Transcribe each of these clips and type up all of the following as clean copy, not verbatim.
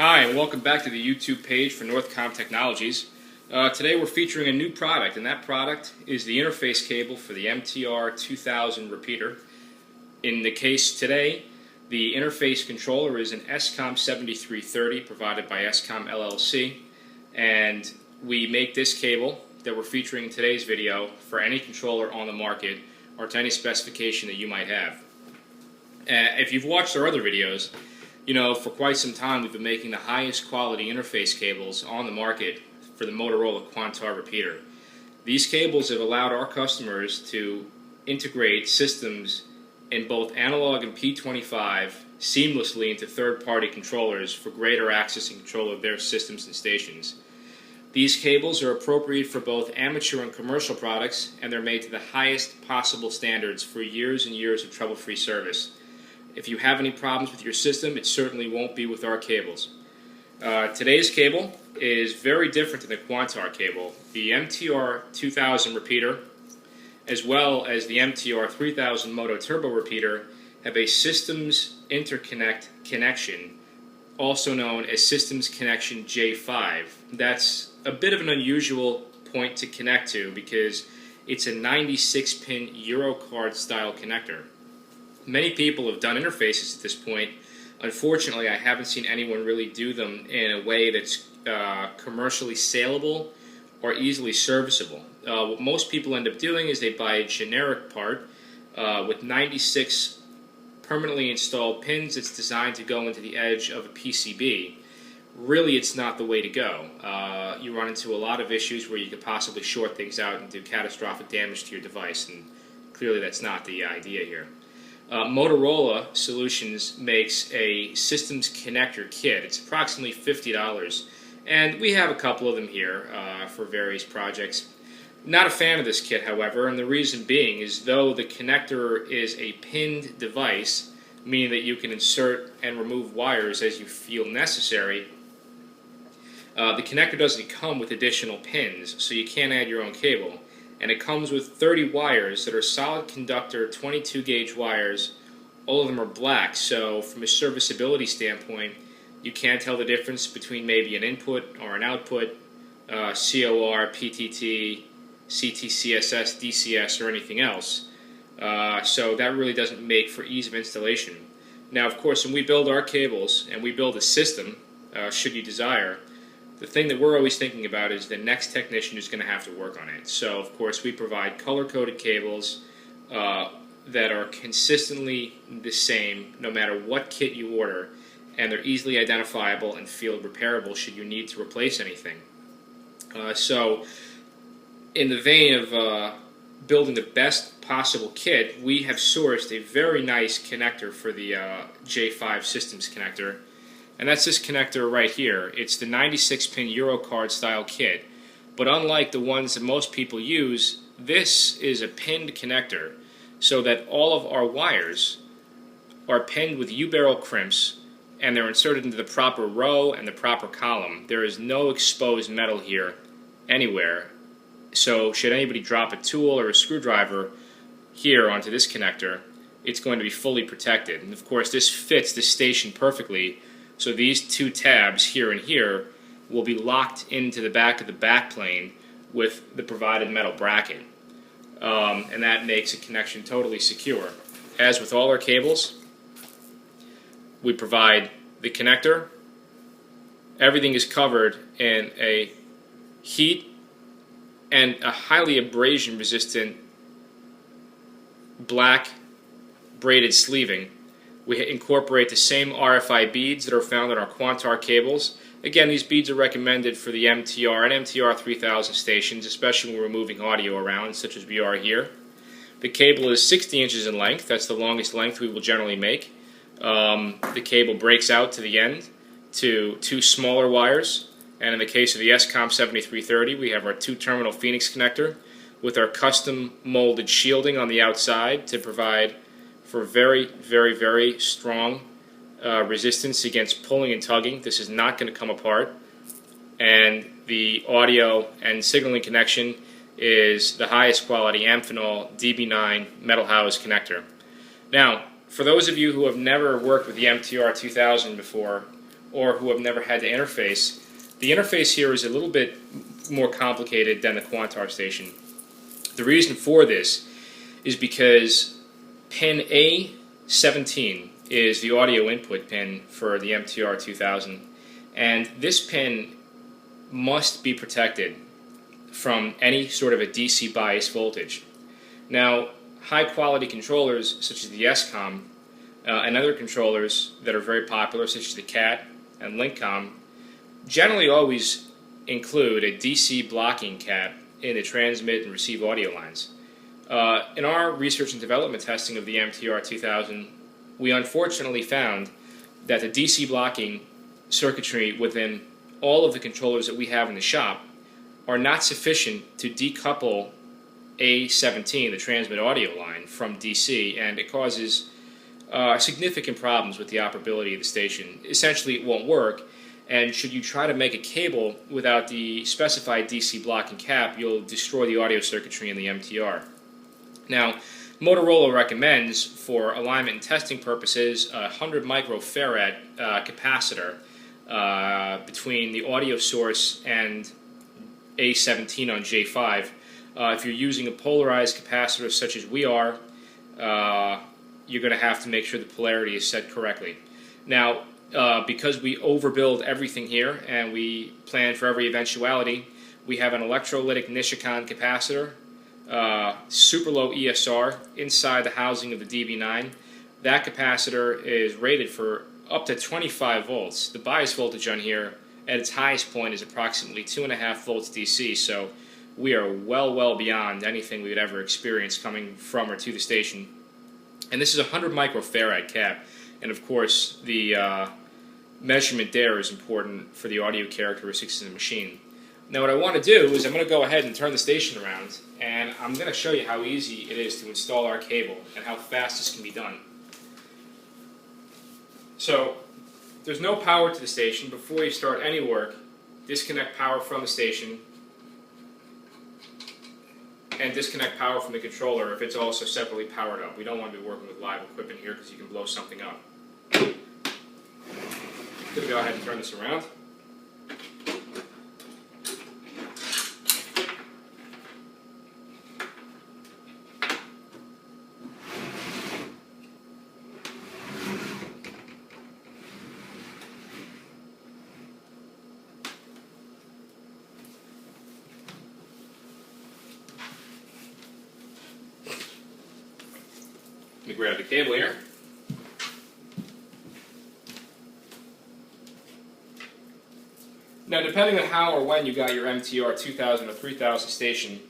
Hi, and welcome back to the YouTube page for Northcomm Technologies. Today we're featuring a new product, and that product is the interface cable for the MTR 2000 repeater. In the case today, the interface controller is an SCOM 7330 provided by SCOM LLC, and we make this cable that we're featuring in today's video for any controller on the market or to any specification that you might have. If you've watched our other videos, you know, for quite some time we've been making the highest quality interface cables on the market for the Motorola Quantar repeater. These cables have allowed our customers to integrate systems in both analog and P25 seamlessly into third-party controllers for greater access and control of their systems and stations. These cables are appropriate for both amateur and commercial products, and they're made to the highest possible standards for years and years of trouble-free service. If you have any problems with your system, it certainly won't be with our cables. Today's cable is very different than the Quantar cable. The MTR 2000 repeater, as well as the MTR 3000 Moto Turbo repeater, have a systems interconnect connection, also known as systems connection J5. That's a bit of an unusual point to connect to because it's a 96-pin Eurocard style connector. Many people have done interfaces at this point. Unfortunately, I haven't seen anyone really do them in a way that's commercially saleable or easily serviceable. What most people end up doing is they buy a generic part with 96 permanently installed pins that's designed to go into the edge of a PCB. Really, it's not the way to go. You run into a lot of issues where you could possibly short things out and do catastrophic damage to your device, and clearly that's not the idea here. Motorola Solutions makes a systems connector kit. It's approximately $50, and we have a couple of them here for various projects. Not a fan of this kit, however, and the reason being is though the connector is a pinned device, meaning that you can insert and remove wires as you feel necessary, the connector doesn't come with additional pins, so you can't add your own cable. And it comes with 30 wires that are solid conductor 22 gauge wires. All of them are black, so from a serviceability standpoint you can't tell the difference between maybe an input or an output, COR, PTT, CTCSS, DCS, or anything else. So that really doesn't make for ease of installation. Now, of course, when we build our cables and we build a system, should you desire, the thing that we're always thinking about is the next technician who's going to have to work on it. So, of course, we provide color-coded cables that are consistently the same no matter what kit you order, and they're easily identifiable and field repairable should you need to replace anything. So, in the vein of building the best possible kit, we have sourced a very nice connector for the J5 systems connector. And that's this connector right here. It's the 96-pin Eurocard style kit. But unlike the ones that most people use, this is a pinned connector so that all of our wires are pinned with U-barrel crimps and they're inserted into the proper row and the proper column. There is no exposed metal here anywhere. So should anybody drop a tool or a screwdriver here onto this connector, it's going to be fully protected. And of course this fits the station perfectly. So these two tabs here and here will be locked into the back of the backplane with the provided metal bracket. And that makes a connection totally secure. As with all our cables, we provide the connector. Everything is covered in a heat and a highly abrasion resistant black braided sleeving. We incorporate the same RFI beads that are found in our Quantar cables. Again, these beads are recommended for the MTR and MTR 3000 stations, especially when we're moving audio around, such as we are here. The cable is 60 inches in length. That's the longest length we will generally make. The cable breaks out to the end to two smaller wires. And in the case of the SCOM 7330, we have our 2-terminal Phoenix connector with our custom molded shielding on the outside to provide for very, very, very strong resistance against pulling and tugging. This is not going to come apart. And the audio and signaling connection is the highest quality Amphenol DB9 metal housed connector. Now, for those of you who have never worked with the MTR 2000 before, or who have never had to interface, the interface here is a little bit more complicated than the Quantar station. The reason for this is because pin A17 is the audio input pin for the MTR 2000, and this pin must be protected from any sort of a DC bias voltage. Now, high quality controllers such as the SCOM and other controllers that are very popular such as the CAT and Linkcom generally always include a DC blocking cap in the transmit and receive audio lines. In our research and development testing of the MTR 2000, we unfortunately found that the DC blocking circuitry within all of the controllers that we have in the shop are not sufficient to decouple A17, the transmit audio line, from DC, and it causes significant problems with the operability of the station. Essentially, it won't work, and should you try to make a cable without the specified DC blocking cap, you'll destroy the audio circuitry in the MTR. Now, Motorola recommends, for alignment and testing purposes, a 100 microfarad capacitor between the audio source and A17 on J5. If you're using a polarized capacitor such as we are, you're going to have to make sure the polarity is set correctly. Now, because we overbuild everything here and we plan for every eventuality, we have an electrolytic Nishikon capacitor, super low ESR inside the housing of the DB9. That capacitor is rated for up to 25 volts. The bias voltage on here at its highest point is approximately 2.5 volts DC, so we are well beyond anything we would ever experience coming from or to the station. And this is a 100 microfarad cap, and of course the measurement there is important for the audio characteristics of the machine. Now what I want to do is I'm going to go ahead and turn the station around, and I'm going to show you how easy it is to install our cable and how fast this can be done. So there's no power to the station. Before you start any work, disconnect power from the station and disconnect power from the controller if it's also separately powered up. We don't want to be working with live equipment here because you can blow something up. I'm going to go ahead and turn this around. Let me grab the cable here. Now, depending on how or when you got your MTR 2000 or 3000 station,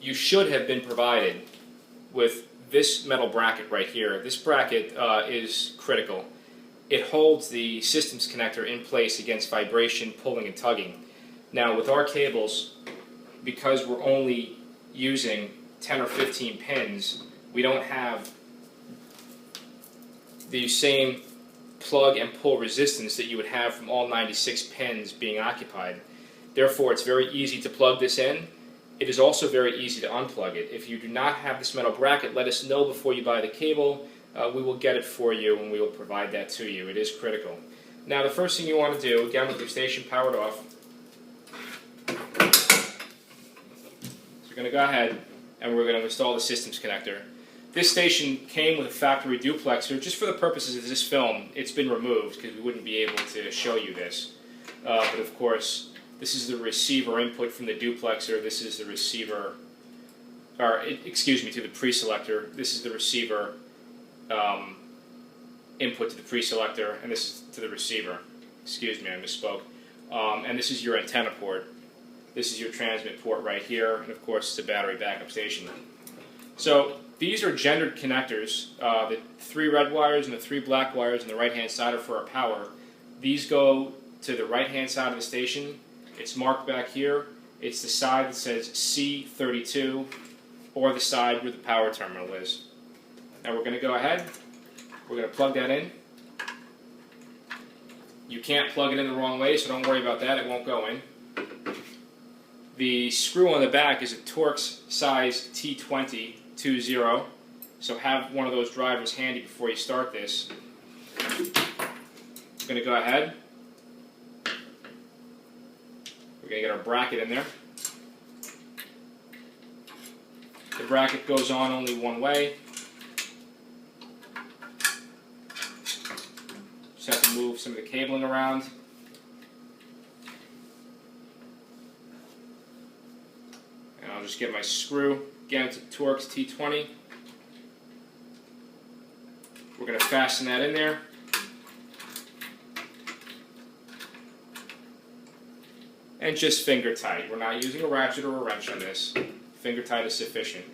you should have been provided with this metal bracket right here. This bracket is critical. It holds the systems connector in place against vibration, pulling, and tugging. Now, with our cables, because we're only using 10 or 15 pins, we don't have the same plug and pull resistance that you would have from all 96 pins being occupied. Therefore, it's very easy to plug this in. It is also very easy to unplug it. If you do not have this metal bracket, let us know before you buy the cable. We will get it for you and we will provide that to you. It is critical. Now, the first thing you want to do, again with your station powered off, so we're going to go ahead and we're going to install the systems connector. This station came with a factory duplexer. Just for the purposes of this film, it's been removed because we wouldn't be able to show you this. But of course, this is the receiver input from the duplexer. This is the receiver, or excuse me, to the preselector. This is the receiver input to the preselector, and this is to the receiver. Excuse me, I misspoke. And this is your antenna port. This is your transmit port right here, and of course, it's a battery backup station. So these are gendered connectors. The 3 red wires and the 3 black wires on the right-hand side are for our power. These go to the right-hand side of the station. It's marked back here. It's the side that says C32, or the side where the power terminal is. Now we're going to go ahead. We're going to plug that in. You can't plug it in the wrong way, so don't worry about that. It won't go in. The screw on the back is a Torx size T20 20, so have one of those drivers handy before you start this. we're going to go ahead. We're going to get our bracket in there. The bracket goes on only one way. Just have to move some of the cabling around. And I'll just get my screw. Again, it's a Torx T20. We're going to fasten that in there. And just finger tight. We're not using a ratchet or a wrench on this. Finger tight is sufficient.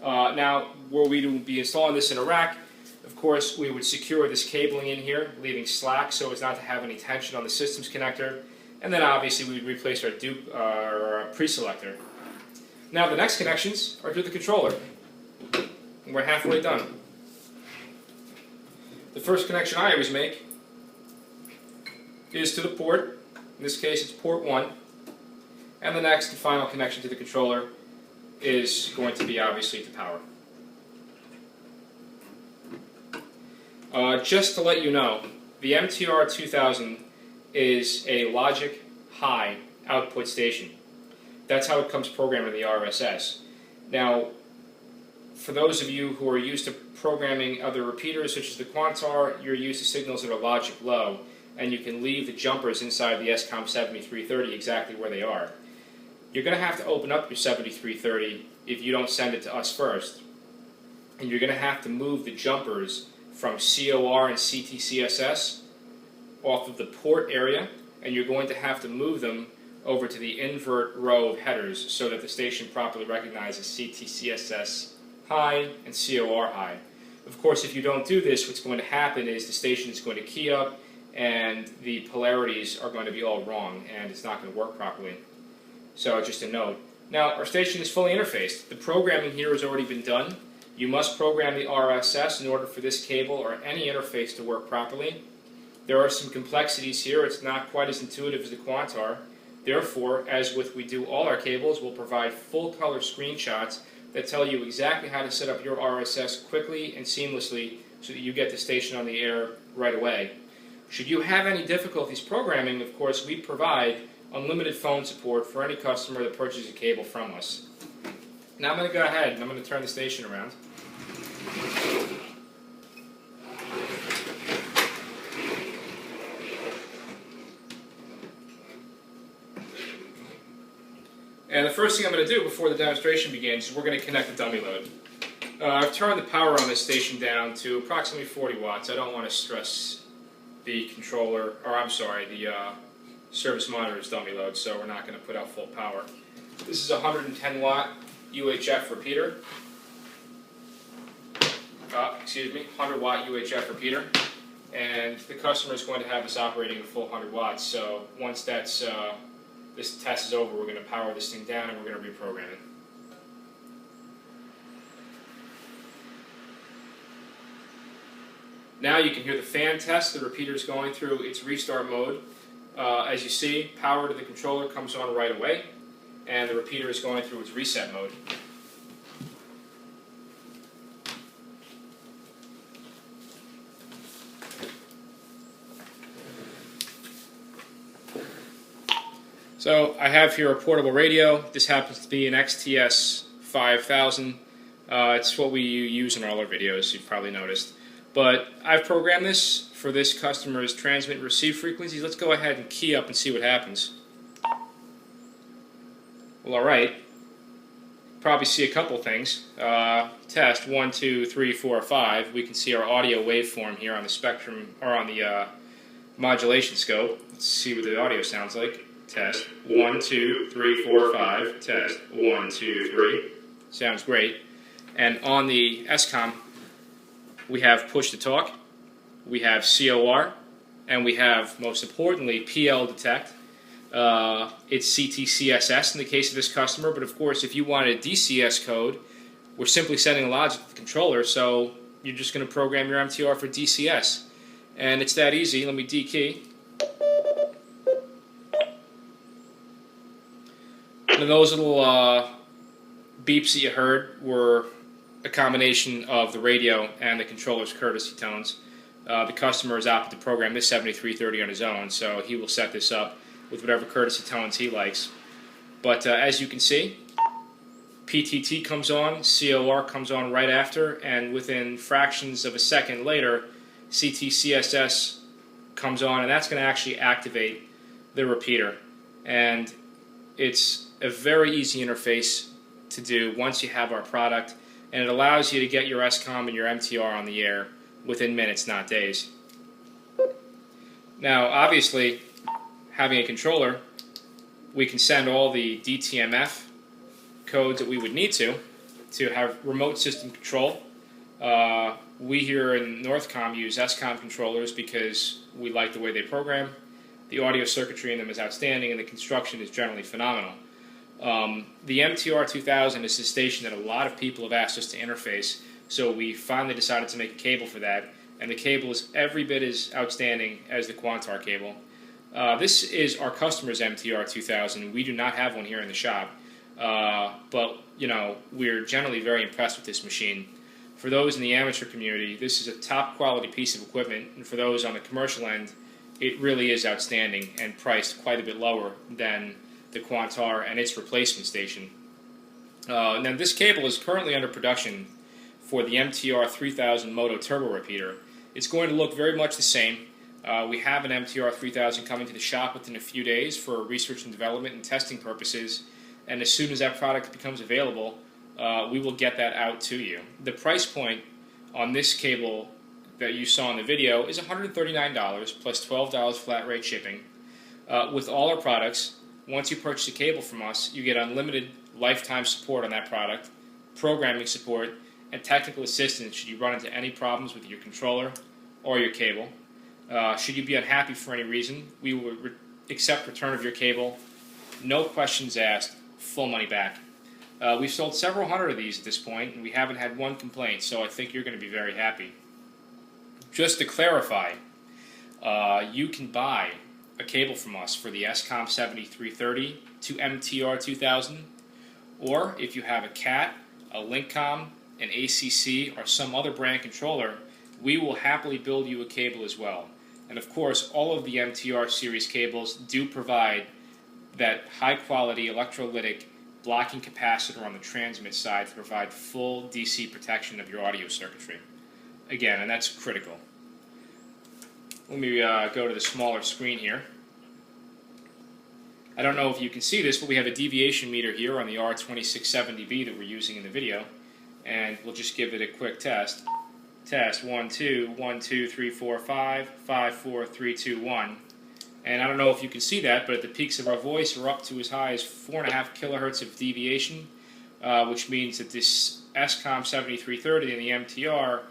Now, were we to be installing this in a rack, of course, we would secure this cabling in here, leaving slack so as not to have any tension on the systems connector. And then obviously we would replace our pre-selector. Now the next connections are to the controller. And we're halfway done. The first connection I always make is to the port. In this case it's port 1. And the next and final connection to the controller is going to be obviously to power. Just to let you know, the MTR 2000 is a logic high output station. That's how it comes programmed in the RSS. Now, for those of you who are used to programming other repeaters such as the Quantar, you're used to signals that are logic low, and you can leave the jumpers inside the SCOM 7330 exactly where they are. You're going to have to open up your 7330 if you don't send it to us first. And you're going to have to move the jumpers from COR and CTCSS off of the port area, and you're going to have to move them over to the invert row of headers so that the station properly recognizes CTCSS high and COR high. Of course, if you don't do this, what's going to happen is the station is going to key up and the polarities are going to be all wrong and it's not going to work properly. So just a note. Now, our station is fully interfaced. The programming here has already been done. You must program the RSS in order for this cable or any interface to work properly. There are some complexities here. It's not quite as intuitive as the Quantar. Therefore, as with we do all our cables, we'll provide full color screenshots that tell you exactly how to set up your RSS quickly and seamlessly so that you get the station on the air right away. Should you have any difficulties programming, of course, we provide unlimited phone support for any customer that purchases a cable from us. Now I'm going to go ahead and I'm going to turn the station around. And the first thing I'm going to do before the demonstration begins is we're going to connect the dummy load. I've turned the power on this station down to approximately 40 watts. I don't want to stress the controller, or I'm sorry, the service monitor's dummy load, so we're not going to put out full power. This is a 110 watt UHF repeater. 100 watt UHF repeater. And the customer is going to have us operating at full 100 watts, so once that's this test is over, we're going to power this thing down and we're going to reprogram it. Now you can hear the fan test. The repeater is going through its restart mode. As you see, power to the controller comes on right away, and the repeater is going through its reset mode. So I have here a portable radio. This happens to be an XTS 5000. It's what we use in all our videos, you've probably noticed. But I've programmed this for this customer's transmit and receive frequencies. Let's go ahead and key up and see what happens. Well, alright. Probably see a couple things. Test 1, 2, 3, 4, 5. We can see our audio waveform here on the spectrum, or on the modulation scope. Let's see what the audio sounds like. Test 1, 2, 3, 4, 5. Test 1, 2, 3. Sounds great. And on the SCOM, we have push to talk, we have COR, and we have, most importantly, PL detect. It's CTCSS in the case of this customer, but of course, if you wanted a DCS code, we're simply sending a logic to the controller, so you're just going to program your MTR for DCS. And it's that easy. Let me D-key. And those little beeps that you heard were a combination of the radio and the controller's courtesy tones. the customer has opted to program this 7330 on his own, so he will set this up with whatever courtesy tones he likes. But as you can see, PTT comes on, COR comes on right after, and within fractions of a second later, CTCSS comes on, and that's going to actually activate the repeater. And it's a very easy interface to do once you have our product, and it allows you to get your SCOM and your MTR on the air within minutes, not days. Now, obviously, having a controller, we can send all the DTMF codes that we would need to have remote system control. We here in Northcomm use SCOM controllers because we like the way they program. The audio circuitry in them is outstanding, and the construction is generally phenomenal. The MTR 2000 is a station that a lot of people have asked us to interface, so we finally decided to make a cable for that, and the cable is every bit as outstanding as the Quantar cable. This is our customer's MTR 2000. We do not have one here in the shop, but we're generally very impressed with this machine. For those in the amateur community, this is a top quality piece of equipment, and for those on the commercial end, it really is outstanding and priced quite a bit lower than the Quantar and its replacement station. Now this cable is currently under production for the MTR 3000 Moto Turbo Repeater. It's going to look very much the same. We have an MTR 3000 coming to the shop within a few days for research and development and testing purposes, and as soon as that product becomes available, we will get that out to you. The price point on this cable that you saw in the video is $139 plus $12 flat rate shipping. With all our products, once you purchase a cable from us, you get unlimited lifetime support on that product, programming support, and technical assistance should you run into any problems with your controller or your cable. Should you be unhappy for any reason, we will accept return of your cable, no questions asked, full money back. We've sold several hundred of these at this point, and we haven't had one complaint, so I think you're going to be very happy. Just to clarify, you can buy a cable from us for the SCOM 7330 to MTR 2000, or if you have a CAT, a Linkcom, an ACC, or some other brand controller, we will happily build you a cable as well. And of course, all of the MTR series cables do provide that high-quality electrolytic blocking capacitor on the transmit side to provide full DC protection of your audio circuitry. Again, and that's critical. Let me go to the smaller screen here. I don't know if you can see this, but we have a deviation meter here on the R2670B that we're using in the video, and we'll just give it a quick test. Test 1, 2, 1, 2, 3, 4, 5, 5, 4, 3, 2, 1. And I don't know if you can see that, but at the peaks of our voice, we're up to as high as 4.5 kilohertz of deviation, which means that this SCOM 7330 and the MTR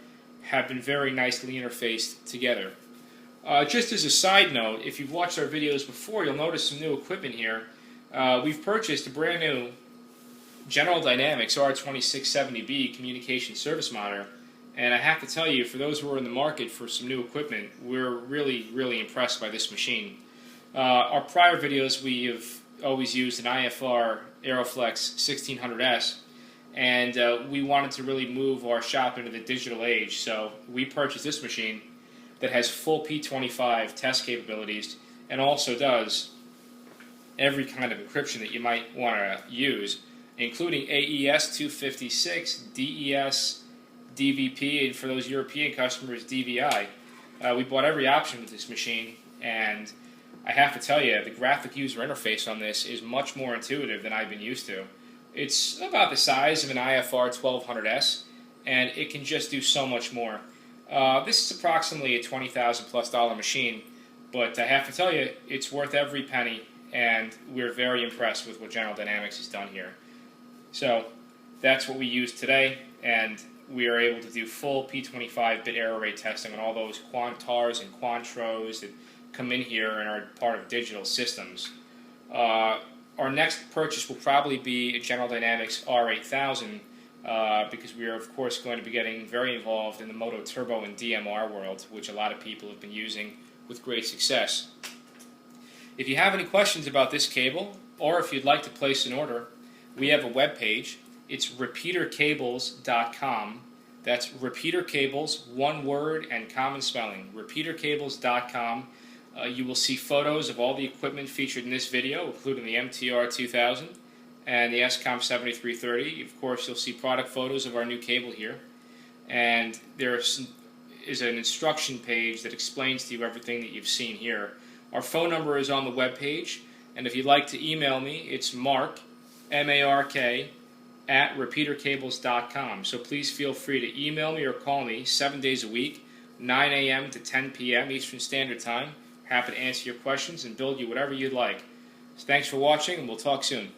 have been very nicely interfaced together. Just as a side note, if you've watched our videos before, you'll notice some new equipment here. We've purchased a brand new General Dynamics R2670B communication service monitor, and I have to tell you, for those who are in the market for some new equipment, we're really, really impressed by this machine. Our prior videos, we have always used an IFR Aeroflex 1600S, and we wanted to really move our shop into the digital age, so we purchased this machine that has full P25 test capabilities and also does every kind of encryption that you might want to use, including AES 256, DES, DVP, and for those European customers, DVI. We bought every option with this machine, and I have to tell you, the graphic user interface on this is much more intuitive than I've been used to. It's about the size of an IFR 1200S, and it can just do so much more. This is approximately a $20,000 plus machine, but I have to tell you, it's worth every penny, and we're very impressed with what General Dynamics has done here. So that's what we use today, and we are able to do full P25-bit error rate testing on all those Quantars and Quantros that come in here and are part of digital systems. Our next purchase will probably be a General Dynamics R8000, because we are, of course, going to be getting very involved in the Moto Turbo and DMR world, which a lot of people have been using with great success. If you have any questions about this cable, or if you'd like to place an order, we have a web page. It's repeatercables.com. That's repeater cables, one word and common spelling, repeatercables.com. You will see photos of all the equipment featured in this video, including the MTR 2000 and the SCOM 7330. Of course, you'll see product photos of our new cable here. And there is an instruction page that explains to you everything that you've seen here. Our phone number is on the web page, and if you'd like to email me, it's Mark, M-A-R-K, at repeatercables.com. So please feel free to email me or call me 7 days a week, 9 a.m. to 10 p.m. Eastern Standard Time. Happy to answer your questions and build you whatever you'd like. So thanks for watching, and we'll talk soon.